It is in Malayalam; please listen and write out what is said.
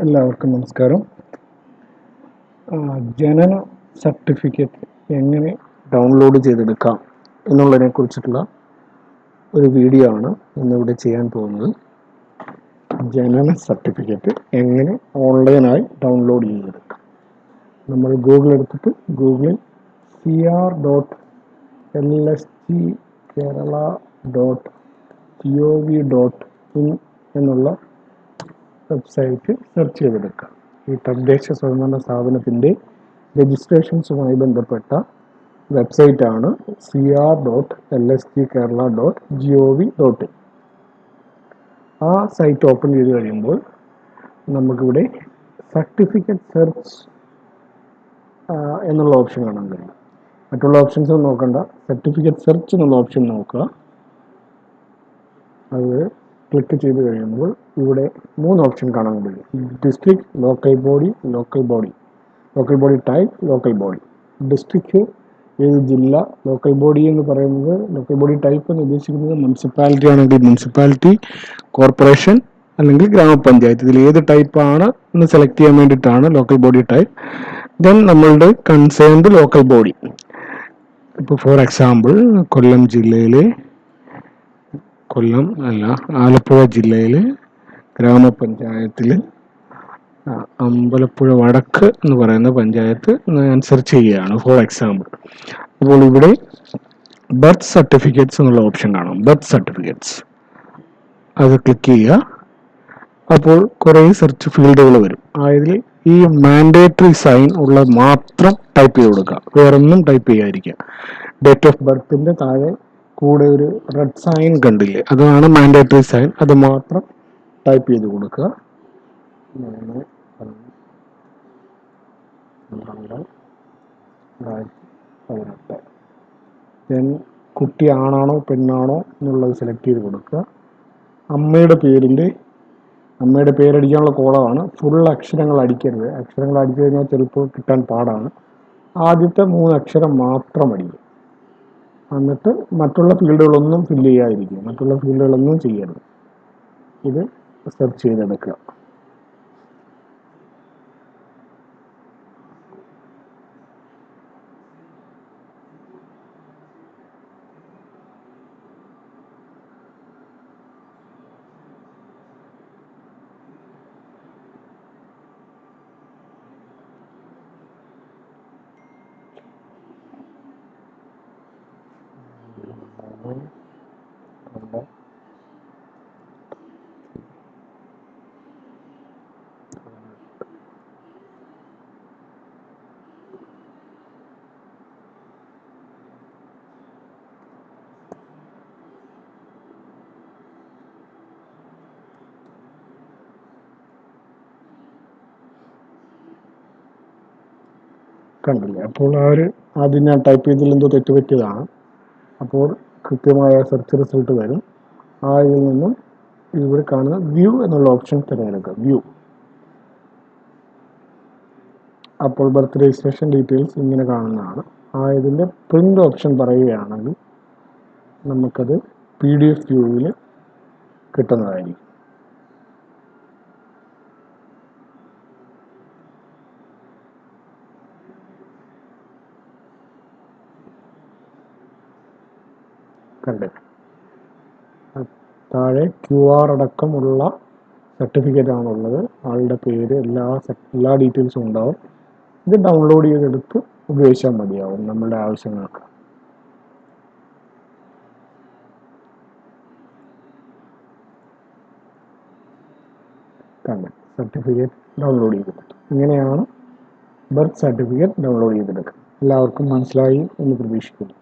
എല്ലാവർക്കും നമസ്കാരം. ജനന സർട്ടിഫിക്കറ്റ് എങ്ങനെ ഡൗൺലോഡ് ചെയ്തെടുക്കാം എന്നുള്ളതിനെ കുറിച്ചിട്ടുള്ള ഒരു വീഡിയോ ആണ് ഇന്നിവിടെ ചെയ്യാൻ പോകുന്നത്. ജനന സർട്ടിഫിക്കറ്റ് എങ്ങനെ ഓൺലൈനായി ഡൗൺലോഡ് ചെയ്തെടുക്കാം. നമ്മൾ ഗൂഗിൾ എടുത്തിട്ട് ഗൂഗിളിൽ cr.lstkerala.gov.in എന്നുള്ള വെബ്സൈറ്റ് സെർച്ച് ചെയ്തെടുക്കുക. ഈ തദ്ദേശ സ്വയംഭരണ സ്ഥാപനത്തിൻ്റെ രജിസ്ട്രേഷൻസുമായി ബന്ധപ്പെട്ട വെബ്സൈറ്റാണ് cr.lstkerala.gov.in. ആ സൈറ്റ് ഓപ്പൺ ചെയ്ത് കഴിയുമ്പോൾ നമുക്കിവിടെ സർട്ടിഫിക്കറ്റ് സെർച്ച് എന്നുള്ള ഓപ്ഷൻ കാണാൻ കഴിയും. മറ്റുള്ള ഓപ്ഷൻസ് ഒന്നും നോക്കണ്ട, സർട്ടിഫിക്കറ്റ് സെർച്ച് എന്നുള്ള ഓപ്ഷൻ നോക്കുക. അത് ക്ലിക്ക് ചെയ്ത് കഴിയുമ്പോൾ ഇവിടെ 3 ഓപ്ഷൻ കാണാൻ കഴിയും. District, local body type, local body. District ഏത് ജില്ല, ലോക്കൽ ബോഡി എന്ന് പറയുന്നത്, ലോക്കൽ ബോഡി ടൈപ്പ് എന്ന് ഉദ്ദേശിക്കുന്നത് മുനിസിപ്പാലിറ്റി ആണെങ്കിൽ മുനിസിപ്പാലിറ്റി, കോർപ്പറേഷൻ അല്ലെങ്കിൽ ഗ്രാമപഞ്ചായത്ത്, ഇതിൽ ഏത് ടൈപ്പാണ് എന്ന് സെലക്ട് ചെയ്യാൻ വേണ്ടിയിട്ടാണ് ലോക്കൽ ബോഡി ടൈപ്പ്. ദെൻ നമ്മളുടെ കൺസേൺഡ് ലോക്കൽ ബോഡി. ഇപ്പോൾ ഫോർ എക്സാമ്പിൾ ആലപ്പുഴ ജില്ലയിലെ ഗ്രാമപഞ്ചായത്തിൽ അമ്പലപ്പുഴ വടക്ക് എന്ന് പറയുന്ന പഞ്ചായത്ത് ഞാൻ സെർച്ച് ചെയ്യുകയാണ് ഫോർ എക്സാമ്പിൾ. അപ്പോൾ ഇവിടെ ബർത്ത് സർട്ടിഫിക്കറ്റ്സ് എന്നുള്ള ഓപ്ഷൻ കാണാം. ബർത്ത് സർട്ടിഫിക്കറ്റ്സ് അത് ക്ലിക്ക് ചെയ്യുക. അപ്പോൾ കുറേ സെർച്ച് ഫീൽഡുകൾ വരും. അതിൽ ഈ മാൻഡേറ്ററി സൈൻ ഉള്ള മാത്രം ടൈപ്പ് ചെയ്ത് കൊടുക്കുക, വേറൊന്നും ടൈപ്പ് ചെയ്യാതിരിക്കുക. ഡേറ്റ് ഓഫ് ബർത്തിൻ്റെ താഴെ കൂടെ ഒരു റെഡ് സൈൻ കണ്ടില്ലേ, അതാണ് മാൻഡേറ്ററി സൈൻ. അത് മാത്രം ടൈപ്പ് ചെയ്ത് കൊടുക്കുക. 4/12/2018. ദെൻ കുട്ടി ആണാണോ പെണ്ണാണോ എന്നുള്ളത് സെലക്ട് ചെയ്ത് കൊടുക്കുക. അമ്മയുടെ പേരടിക്കാനുള്ള കോളമാണ്. ഫുൾ അക്ഷരങ്ങൾ അടിക്കരുത്. അക്ഷരങ്ങൾ അടിച്ചു കഴിഞ്ഞാൽ ചിലപ്പോൾ കിട്ടാൻ പാടാണ്. ആദ്യത്തെ 3 അക്ഷരം മാത്രം അടിക്കും. എന്നിട്ട് മറ്റുള്ള ഫീൽഡുകളൊന്നും ഫില്ല് ചെയ്യാതിരിക്കും, മറ്റുള്ള ഫീൽഡുകളൊന്നും ചെയ്യരുത്. ഇത് സെർച്ച് ചെയ്തെടുക്കുക. കണ്ടില്ലേ, അപ്പോൾ ആദ്യം ഞാൻ ടൈപ്പ് ചെയ്തതിൽ എന്തോ തെറ്റ് പറ്റിയതാണ്. അപ്പോൾ കൃത്യമായ സെർച്ച് റിസൾട്ട് വരും. ഇതിൽ നിന്നും ഇവിടെ കാണുന്ന വ്യൂ എന്നുള്ള ഓപ്ഷൻ തിരഞ്ഞെടുക്കുക. വ്യൂ. അപ്പോൾ ബർത്ത് രജിസ്ട്രേഷൻ ഡീറ്റെയിൽസ് ഇങ്ങനെ കാണുന്നതാണ്. ഇതിൻ്റെ പ്രിൻ്റ് ഓപ്ഷൻ പറയുകയാണെങ്കിൽ നമുക്കത് PDF വ്യൂവിൽ കിട്ടുന്നതായിരിക്കും. കണ്ടേ, താഴെ QR അടക്കമുള്ള സർട്ടിഫിക്കറ്റ് ആണുള്ളത്. ആളുടെ പേര്, എല്ലാ ഡീറ്റെയിൽസും ഉണ്ടാവും. ഇത് ഡൗൺലോഡ് ചെയ്തെടുത്ത് ഉപയോഗിച്ചാൽ മതിയാവും നമ്മളുടെ ആവശ്യങ്ങൾക്ക്. കണ്ടേ, സർട്ടിഫിക്കറ്റ് ഡൗൺലോഡ് ചെയ്തെടുത്തു. ഇങ്ങനെയാണ് ബർത്ത് സർട്ടിഫിക്കറ്റ് ഡൗൺലോഡ് ചെയ്തെടുക്കുക. എല്ലാവർക്കും മനസ്സിലായി എന്ന് പ്രതീക്ഷിക്കുന്നു.